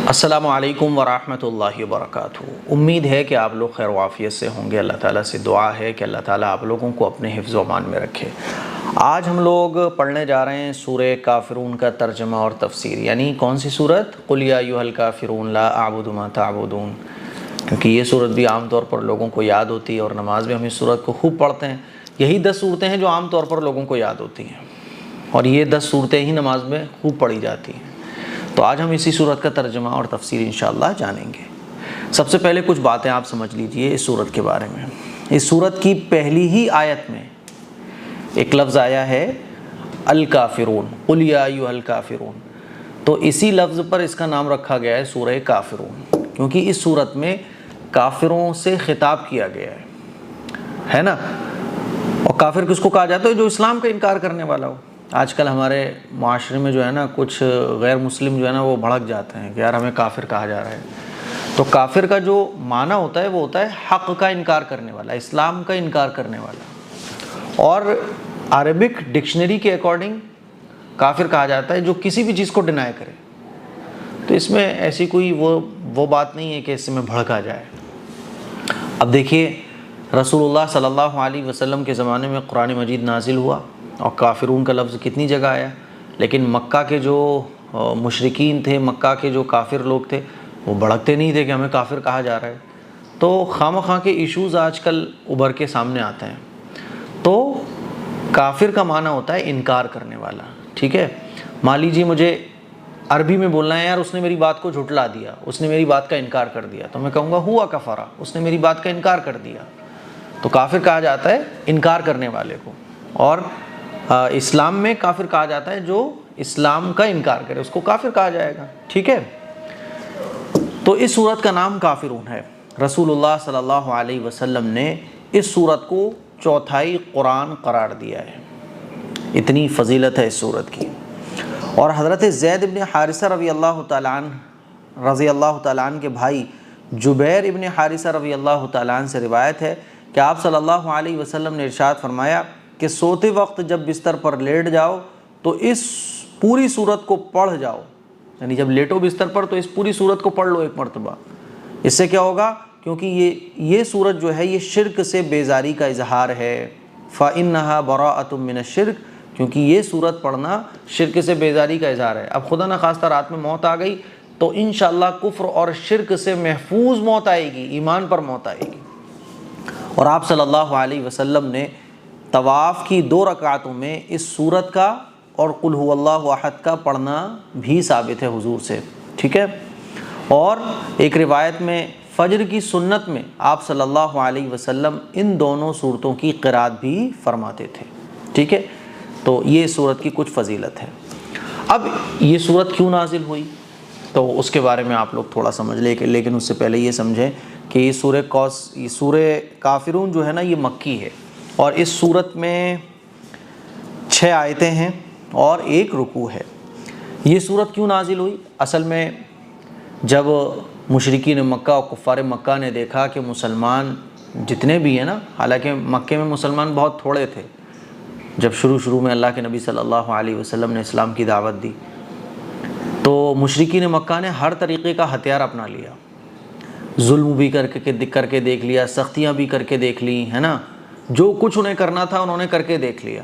السلام علیکم ورحمۃ اللہ وبرکاتہ۔ امید ہے کہ آپ لوگ خیر و عافیت سے ہوں گے۔ اللہ تعالیٰ سے دعا ہے کہ اللہ تعالیٰ آپ لوگوں کو اپنے حفظ و امان میں رکھے۔ آج ہم لوگ پڑھنے جا رہے ہیں سورہ کافرون کا ترجمہ اور تفسیر، یعنی کون سی سورت؟ قل یا ایھا الکافرون لا اعبد ما تعبدون، کیونکہ یہ سورت بھی عام طور پر لوگوں کو یاد ہوتی ہے اور نماز میں ہم اس سورت کو خوب پڑھتے ہیں۔ یہی 10 صورتیں ہیں جو عام طور پر لوگوں کو یاد ہوتی ہیں، اور یہ 10 صورتیں ہی نماز میں خوب پڑھی جاتی ہیں۔ تو آج ہم اسی سورت کا ترجمہ اور تفسیر انشاءاللہ جانیں گے۔ سب سے پہلے کچھ باتیں آپ سمجھ لیجئے اس سورت کے بارے میں۔ اس سورت کی پہلی ہی آیت میں ایک لفظ آیا ہے الکافرون، قل یا ایھا الکافرون، تو اسی لفظ پر اس کا نام رکھا گیا ہے سورہ کافرون، کیونکہ اس سورت میں کافروں سے خطاب کیا گیا ہے نا۔ اور کافر کس کو کہا جاتا ہے؟ جو اسلام کا انکار کرنے والا ہو۔ آج کل ہمارے معاشرے میں جو ہے نا کچھ غیر مسلم جو ہے نا وہ بھڑک جاتے ہیں کہ یار ہمیں کافر کہا جا رہا ہے۔ تو کافر کا جو معنی ہوتا ہے وہ ہوتا ہے حق کا انکار کرنے والا، اسلام کا انکار کرنے والا۔ اور عربک ڈکشنری کے اکارڈنگ کافر کہا جاتا ہے جو کسی بھی چیز کو ڈینائی کرے۔ تو اس میں ایسی کوئی وہ بات نہیں ہے کہ اس میں بھڑکا جائے۔ اب دیکھیے رسول اللہ صلی اللہ علیہ وسلم کے زمانے میں قرآن مجید نازل ہوا اور کافرون کا لفظ کتنی جگہ آیا، لیکن مکہ کے جو مشرکین تھے، مکہ کے جو کافر لوگ تھے، وہ بھڑکتے نہیں تھے کہ ہمیں کافر کہا جا رہا ہے۔ تو خواہ کے ایشوز آج کل ابھر کے سامنے آتے ہیں۔ تو کافر کا معنی ہوتا ہے انکار کرنے والا، ٹھیک ہے۔ مان لیجیے مجھے عربی میں بولنا ہے یار اس نے میری بات کو جھٹلا دیا، اس نے میری بات کا انکار کر دیا، تو میں کہوں گا ہوا کفرا، اس نے میری بات کا انکار کر دیا۔ تو کافر کہا جاتا ہے انکار کرنے والے کو، اور اسلام میں کافر کہا جاتا ہے جو اسلام کا انکار کرے، اس کو کافر کہا جائے گا، ٹھیک ہے۔ تو اس سورت کا نام کافرون ہے۔ رسول اللہ صلی اللہ علیہ وسلم نے اس سورت کو چوتھائی قرآن قرار دیا ہے، اتنی فضیلت ہے اس سورت کی۔ اور حضرت زید ابن حارثہ رضی اللہ تعالیٰ عنہ کے بھائی جبیر ابن حارثہ رضی اللہ تعالیٰ عنہ سے روایت ہے کہ آپ صلی اللہ علیہ وسلم نے ارشاد فرمایا کہ سوتے وقت جب بستر پر لیٹ جاؤ تو اس پوری سورت کو پڑھ جاؤ، یعنی جب لیٹو بستر پر تو اس پوری سورت کو پڑھ لو ایک مرتبہ۔ اس سے کیا ہوگا؟ کیونکہ یہ سورت جو ہے یہ شرک سے بیزاری کا اظہار ہے۔ فَإِنَّهَا بَرَاءَةٌ مِّنَ الشِّرْكِ، کیونکہ یہ سورت پڑھنا شرک سے بیزاری کا اظہار ہے۔ اب خدا نخواستہ رات میں موت آ گئی تو انشاءاللہ کفر اور شرک سے محفوظ موت آئے گی، ایمان پر موت آئے گی۔ اور آپ صلی اللہ علیہ وسلم نے طواف کی 2 رکعتوں میں اس سورت کا اور قل هو اللہ احد کا پڑھنا بھی ثابت ہے حضور سے، ٹھیک ہے۔ اور ایک روایت میں فجر کی سنت میں آپ صلی اللہ علیہ وسلم ان دونوں صورتوں کی قرات بھی فرماتے تھے، ٹھیک ہے۔ تو یہ سورت کی کچھ فضیلت ہے۔ اب یہ سورت کیوں نازل ہوئی تو اس کے بارے میں آپ لوگ تھوڑا سمجھ لیں، لیکن اس سے پہلے یہ سمجھیں کہ یہ سورہ کافرون جو ہے نا یہ مکی ہے، اور اس صورت میں 6 آیتیں ہیں اور 1 رکوع ہے۔ یہ صورت کیوں نازل ہوئی؟ اصل میں جب مشرکین مکہ اور کفار مکہ نے دیکھا کہ مسلمان جتنے بھی ہیں نا، حالانکہ مکے میں مسلمان بہت تھوڑے تھے جب شروع میں اللہ کے نبی صلی اللہ علیہ وسلم نے اسلام کی دعوت دی، تو مشرکین مکہ نے ہر طریقے کا ہتھیار اپنا لیا، ظلم بھی کر کے دیکھ لیا، سختیاں بھی کر کے دیکھ لی، ہے نا، جو کچھ انہیں کرنا تھا انہوں نے کر کے دیکھ لیا۔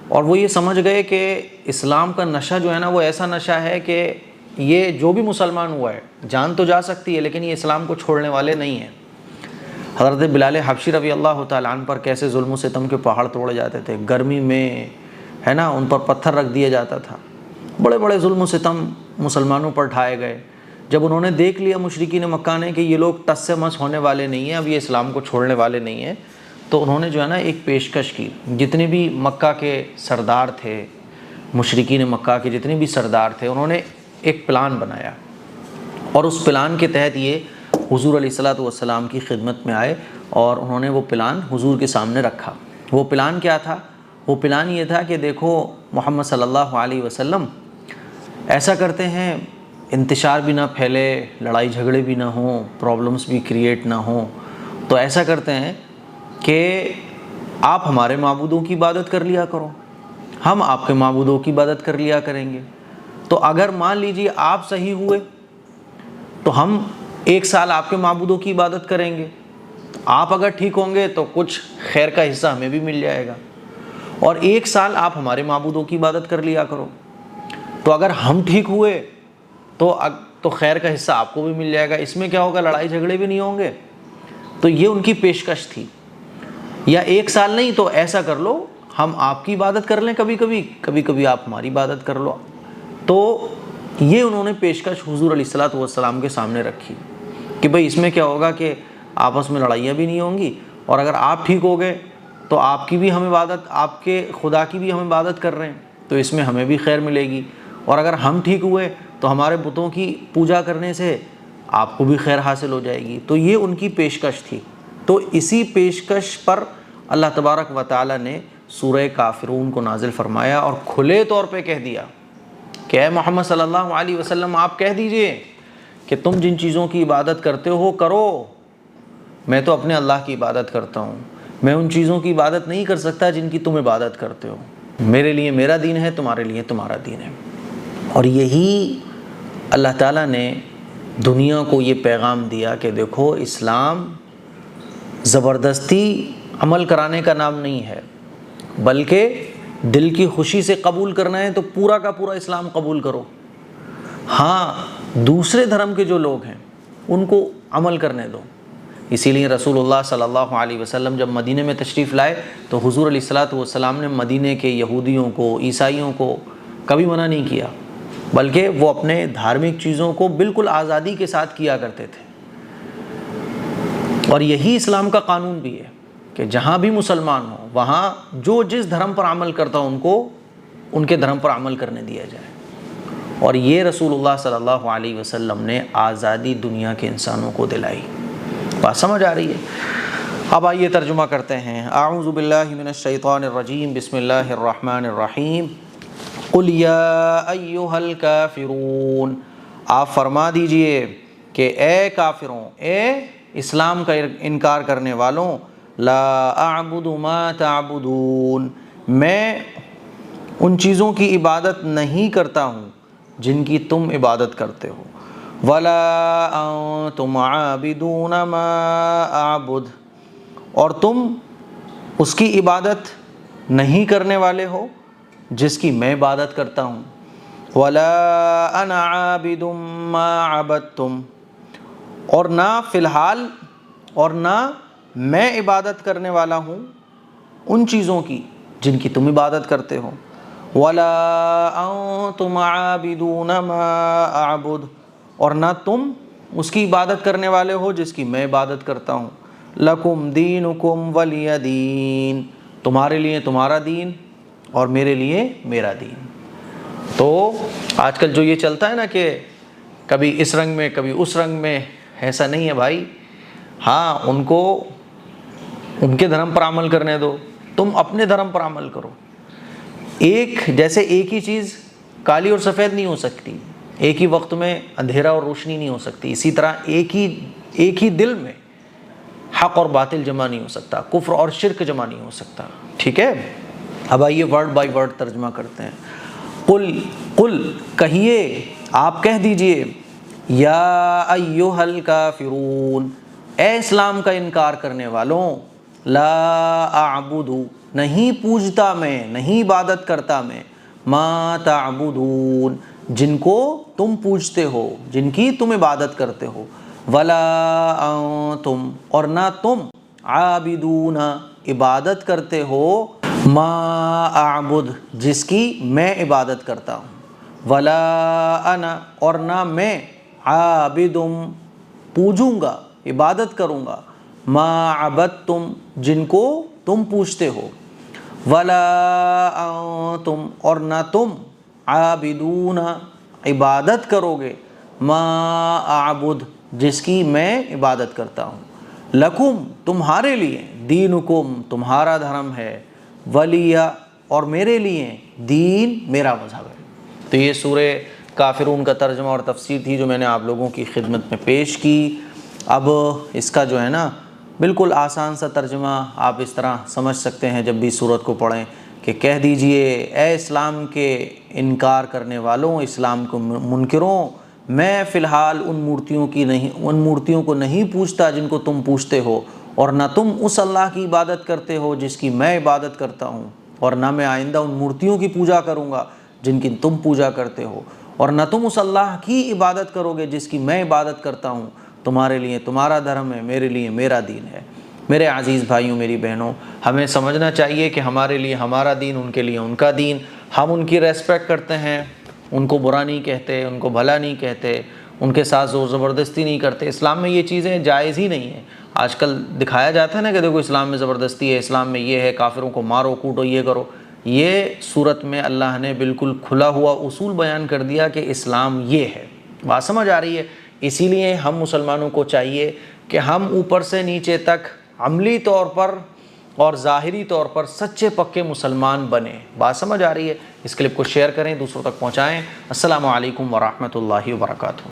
اور وہ یہ سمجھ گئے کہ اسلام کا نشہ جو ہے نا وہ ایسا نشہ ہے کہ یہ جو بھی مسلمان ہوا ہے جان تو جا سکتی ہے لیکن یہ اسلام کو چھوڑنے والے نہیں ہیں۔ حضرت بلال حبشی رضی اللہ تعالیٰ عنہ پر کیسے ظلم و ستم کے پہاڑ توڑے جاتے تھے، گرمی میں ہے نا ان پر پتھر رکھ دیا جاتا تھا، بڑے بڑے ظلم و ستم مسلمانوں پر ڈھائے گئے۔ جب انہوں نے دیکھ لیا مشرکین مکہ نے کہ یہ لوگ ٹس سے مس ہونے والے نہیں ہیں، اب یہ اسلام کو چھوڑنے والے نہیں ہیں، تو انہوں نے جو ہے نا ایک پیشکش کی۔ جتنے بھی مکہ کے سردار تھے، مشرکین مکہ کے جتنے بھی سردار تھے، انہوں نے ایک پلان بنایا، اور اس پلان کے تحت یہ حضور علیہ الصلوۃ والسلام کی خدمت میں آئے اور انہوں نے وہ پلان حضور کے سامنے رکھا۔ وہ پلان کیا تھا؟ وہ پلان یہ تھا کہ دیکھو محمد صلی اللہ علیہ وسلم ایسا کرتے ہیں انتشار بھی نہ پھیلے، لڑائی جھگڑے بھی نہ ہوں، پرابلمس بھی کریٹ نہ ہوں، تو ایسا کرتے ہیں کہ آپ ہمارے معبودوں کی عبادت کر لیا کرو، ہم آپ کے معبودوں کی عبادت کر لیا کریں گے۔ تو اگر مان لیجیے آپ صحیح ہوئے تو ہم 1 سال آپ کے معبودوں کی عبادت کریں گے، آپ اگر ٹھیک ہوں گے تو کچھ خیر کا حصہ ہمیں بھی مل جائے گا، اور 1 سال آپ ہمارے معبودوں کی عبادت کر لیا کرو، تو اگر ہم ٹھیک ہوئے تو خیر کا حصہ آپ کو بھی مل جائے گا، اس میں کیا ہوگا، لڑائی جھگڑے بھی نہیں ہوں گے۔ تو یہ ان کی پیشکش تھی۔ یا 1 سال نہیں تو ایسا کر لو، ہم آپ کی عبادت کر لیں کبھی کبھی آپ ہماری عبادت کر لو۔ تو یہ انہوں نے پیشکش حضور علیہ الصلوۃ والسلام کے سامنے رکھی کہ بھئی اس میں کیا ہوگا کہ آپس میں لڑائیاں بھی نہیں ہوں گی، اور اگر آپ ٹھیک ہو گئے تو آپ کی بھی ہم عبادت، آپ کے خدا کی بھی ہم عبادت کر رہے ہیں، تو اس میں ہمیں بھی خیر ملے گی، اور اگر ہم ٹھیک ہوئے تو ہمارے بتوں کی پوجا کرنے سے آپ کو بھی خیر حاصل ہو جائے گی۔ تو یہ ان کی پیشکش تھی۔ تو اسی پیشکش پر اللہ تبارک و تعالیٰ نے سورہ کافرون کو نازل فرمایا اور کھلے طور پہ کہہ دیا کہ اے محمد صلی اللہ علیہ وسلم آپ کہہ دیجئے کہ تم جن چیزوں کی عبادت کرتے ہو کرو، میں تو اپنے اللہ کی عبادت کرتا ہوں، میں ان چیزوں کی عبادت نہیں کر سکتا جن کی تم عبادت کرتے ہو، میرے لیے میرا دین ہے، تمہارے لیے تمہارا دین ہے۔ اور یہی اللہ تعالیٰ نے دنیا کو یہ پیغام دیا کہ دیکھو اسلام زبردستی عمل کرانے کا نام نہیں ہے، بلکہ دل کی خوشی سے قبول کرنا ہے تو پورا کا پورا اسلام قبول کرو۔ ہاں دوسرے دھرم کے جو لوگ ہیں ان کو عمل کرنے دو۔ اسی لیے رسول اللہ صلی اللہ علیہ وسلم جب مدینہ میں تشریف لائے تو حضور علیہ الصلوۃ والسلام نے مدینہ کے یہودیوں کو، عیسائیوں کو کبھی منع نہیں کیا، بلکہ وہ اپنے دھارمک چیزوں کو بالکل آزادی کے ساتھ کیا کرتے تھے۔ اور یہی اسلام کا قانون بھی ہے کہ جہاں بھی مسلمان ہوں وہاں جو جس دھرم پر عمل کرتا ہو ان کو ان کے دھرم پر عمل کرنے دیا جائے۔ اور یہ رسول اللہ صلی اللہ علیہ وسلم نے آزادی دنیا کے انسانوں کو دلائی۔ بات سمجھ آ رہی ہے؟ اب آئیے ترجمہ کرتے ہیں۔ اعوذ باللہ من الشیطان الرجیم، بسم اللہ الرحمن الرحیم۔ قل یا ایھا الکافرون، آپ فرما دیجئے کہ اے کافروں، اے اسلام کا انکار کرنے والوں، لا اعبد ما تعبدون، میں ان چیزوں کی عبادت نہیں کرتا ہوں جن کی تم عبادت کرتے ہو، ولا انتم عابدون ما اعبد، اور تم اس کی عبادت نہیں کرنے والے ہو جس کی میں عبادت کرتا ہوں، ولا انا عابد ما عبدتم، اور نہ فی الحال اور نہ میں عبادت کرنے والا ہوں ان چیزوں کی جن کی تم عبادت کرتے ہو، ولا انتم عابدون ما اعبد، اور نہ تم اس کی عبادت کرنے والے ہو جس کی میں عبادت کرتا ہوں، لکم دینکم ولی دین، تمہارے لیے تمہارا دین اور میرے لیے میرا دین۔ تو آج کل جو یہ چلتا ہے نا کہ کبھی اس رنگ میں کبھی اس رنگ میں، ایسا نہیں ہے بھائی۔ ہاں ان کو ان کے دھرم پر عمل کرنے دو، تم اپنے دھرم پر عمل کرو۔ جیسے ایک ہی چیز کالی اور سفید نہیں ہو سکتی، ایک ہی وقت میں اندھیرا اور روشنی نہیں ہو سکتی، اسی طرح ایک ہی دل میں حق اور باطل جمع نہیں ہو سکتا، کفر اور شرک جمع نہیں ہو سکتا۔ ٹھیک ہے، اب آئیے ورڈ بائی ورڈ ترجمہ کرتے ہیں۔ قل کہیے، آپ کہہ دیجئے، یا ایھا الکافرون، اے اسلام کا انکار کرنے والوں، لا اعبد، نہیں پوجتا میں، نہیں عبادت کرتا میں، ما تعبدون، جن کو تم پوجتے ہو، جن کی تم عبادت کرتے ہو، ولا انتم، اور نہ تم، عابدون، عبادت کرتے ہو، ما اعبد، جس کی میں عبادت کرتا ہوں، ولا انا، اور نہ میں، عابدم، پوجوں گا، عبادت کروں گا، ما عبدتم، جن کو تم پوجتے ہو، ولا انتم، اور نہ تم، عابدون، عبادت کرو گے، ما اعبد، جس کی میں عبادت کرتا ہوں، لکم، تمہارے لیے، دینکم، تمہارا دھرم ہے، ولی، اور میرے لیے، دین، میرا مذہب ہے۔ تو یہ سورہ کافرون کا ترجمہ اور تفسیر تھی جو میں نے آپ لوگوں کی خدمت میں پیش کی۔ اب اس کا جو ہے نا بالکل آسان سا ترجمہ آپ اس طرح سمجھ سکتے ہیں جب بھی سورت کو پڑھیں کہ کہہ دیجئے، اے اسلام کے انکار کرنے والوں، اسلام کو منکروں، میں فی الحال ان مورتیوں کو نہیں پوجتا جن کو تم پوجتے ہو، اور نہ تم اس اللہ کی عبادت کرتے ہو جس کی میں عبادت کرتا ہوں، اور نہ میں آئندہ ان مورتیوں کی پوجا کروں گا جن کی تم پوجا کرتے ہو، اور نہ تم اس اللہ کی عبادت کرو گے جس کی میں عبادت کرتا ہوں۔ تمہارے لیے تمہارا دھرم ہے، میرے لیے میرا دین ہے۔ میرے عزیز بھائیوں، میری بہنوں، ہمیں سمجھنا چاہیے کہ ہمارے لیے ہمارا دین، ان کے لیے ان کا دین۔ ہم ان کی ریسپیکٹ کرتے ہیں، ان کو برا نہیں کہتے، ان کو بھلا نہیں کہتے، ان کے ساتھ زور زبردستی نہیں کرتے۔ اسلام میں یہ چیزیں جائز ہی نہیں ہیں۔ آج کل دکھایا جاتا ہے نا کہ دیکھو اسلام میں زبردستی ہے، اسلام میں یہ ہے، کافروں کو مارو کوٹو، یہ کرو۔ یہ صورت میں اللہ نے بالکل کھلا ہوا اصول بیان کر دیا کہ اسلام یہ ہے۔ بات سمجھ آ رہی ہے؟ اسی لیے ہم مسلمانوں کو چاہیے کہ ہم اوپر سے نیچے تک عملی طور پر اور ظاہری طور پر سچے پکے مسلمان بنیں۔ بات سمجھ آ رہی ہے؟ اس کلپ کو شیئر کریں، دوسروں تک پہنچائیں۔ السلام علیکم ورحمۃ اللہ وبرکاتہ۔